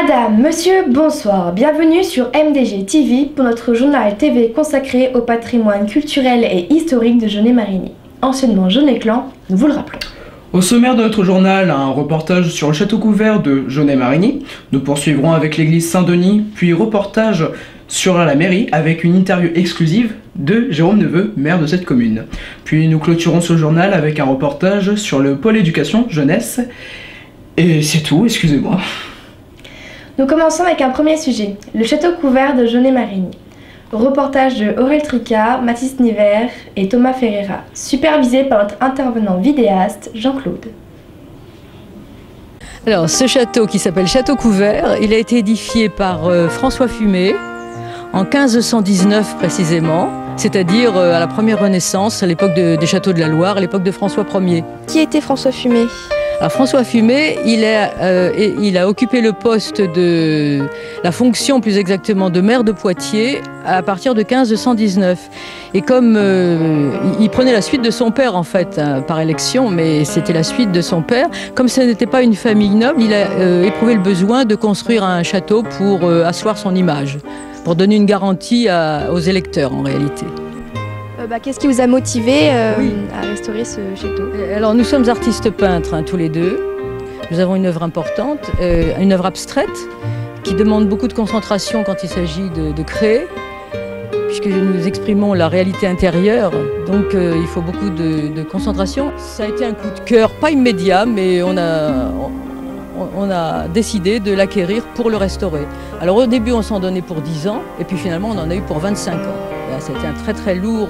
Madame, monsieur, bonsoir. Bienvenue sur MDG TV pour notre journal TV consacré au patrimoine culturel et historique de Jaunet-Marigny. Anciennement Jaunet-Clan, nous vous le rappelons. Au sommaire de notre journal, un reportage sur le château couvert de Jaunet-Marigny. Nous poursuivrons avec l'église Saint-Denis, puis reportage sur la mairie avec une interview exclusive de Jérôme Neveu, maire de cette commune. Puis nous clôturons ce journal avec un reportage sur le pôle éducation jeunesse. Et c'est tout, excusez-moi. Nous commençons avec un premier sujet, le château couvert de Jaunet-Marigny. Reportage de Aurel Tricard, Mathis Niver et Thomas Ferreira, supervisé par notre intervenant vidéaste Jean-Claude. Alors, ce château qui s'appelle Château Couvert, il a été édifié par François Fumet en 1519 précisément, c'est-à-dire à la première Renaissance, à l'époque des châteaux de la Loire, à l'époque de François Ier. Qui était François Fumet ? Alors François Fumet, il a occupé le poste de la fonction plus exactement de maire de Poitiers à partir de 1519. Et comme il prenait la suite de son père en fait, par élection, mais c'était la suite de son père, comme ce n'était pas une famille noble, il a éprouvé le besoin de construire un château pour asseoir son image, pour donner une garantie aux électeurs en réalité. Qu'est-ce qui vous a motivé à restaurer ce château ? Alors nous sommes artistes peintres tous les deux. Nous avons une œuvre importante, une œuvre abstraite qui demande beaucoup de concentration quand il s'agit de créer, puisque nous exprimons la réalité intérieure, donc il faut beaucoup de concentration. Ça a été un coup de cœur, pas immédiat, mais on a décidé de l'acquérir pour le restaurer. Alors au début on s'en donnait pour 10 ans, et puis finalement on en a eu pour 25 ans. C'était un très très lourd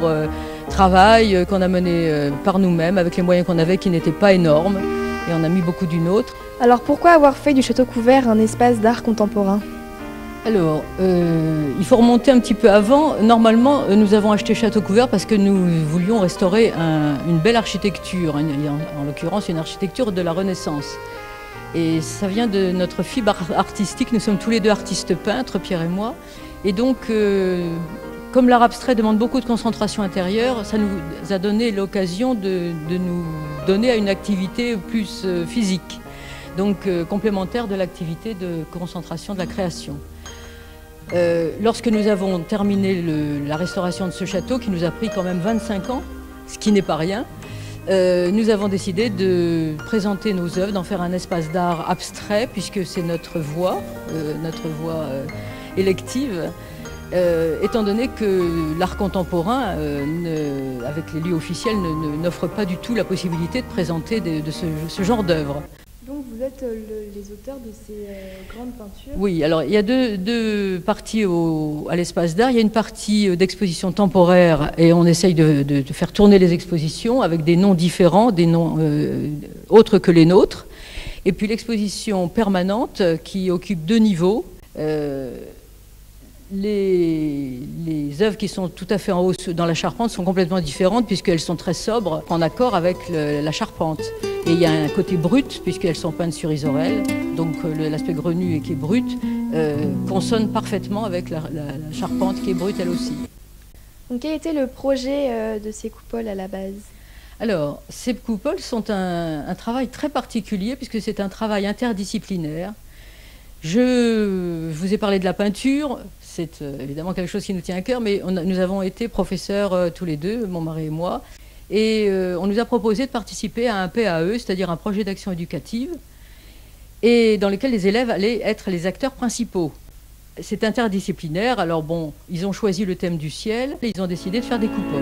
travail qu'on a mené par nous-mêmes, avec les moyens qu'on avait qui n'étaient pas énormes, et on a mis beaucoup d'une autre. Alors pourquoi avoir fait du château couvert un espace d'art contemporain ? Alors, il faut remonter un petit peu avant. Normalement, nous avons acheté Château Couvert parce que nous voulions restaurer une belle architecture, en l'occurrence une architecture de la Renaissance. Et ça vient de notre fibre artistique. Nous sommes tous les deux artistes peintres, Pierre et moi. Et donc, comme l'art abstrait demande beaucoup de concentration intérieure, ça nous a donné l'occasion de nous donner à une activité plus physique, donc complémentaire de l'activité de concentration de la création. Lorsque nous avons terminé la restauration de ce château, qui nous a pris quand même 25 ans, ce qui n'est pas rien, nous avons décidé de présenter nos œuvres, d'en faire un espace d'art abstrait, puisque c'est notre voie élective. Étant donné que l'art contemporain, avec les lieux officiels, n'offre pas du tout la possibilité de présenter de ce genre d'œuvre. Donc vous êtes les auteurs de ces grandes peintures ? Oui, alors il y a deux parties à l'espace d'art. Il y a une partie d'exposition temporaire et on essaye de faire tourner les expositions avec des noms différents, des noms autres que les nôtres. Et puis l'exposition permanente qui occupe 2 niveaux. Les œuvres qui sont tout à fait en haut dans la charpente sont complètement différentes puisqu'elles sont très sobres, en accord avec la charpente. Et il y a un côté brut puisqu'elles sont peintes sur isorel, donc l'aspect grenu et qui est brut consonne parfaitement avec la charpente qui est brute elle aussi. Donc quel était le projet de ces coupoles à la base ? Alors, ces coupoles sont un travail très particulier puisque c'est un travail interdisciplinaire. Je vous ai parlé de la peinture, c'est évidemment quelque chose qui nous tient à cœur, mais nous avons été professeurs tous les deux, mon mari et moi, et on nous a proposé de participer à un PAE, c'est-à-dire un projet d'action éducative, et dans lequel les élèves allaient être les acteurs principaux. C'est interdisciplinaire, alors bon, ils ont choisi le thème du ciel, et ils ont décidé de faire des coupoles.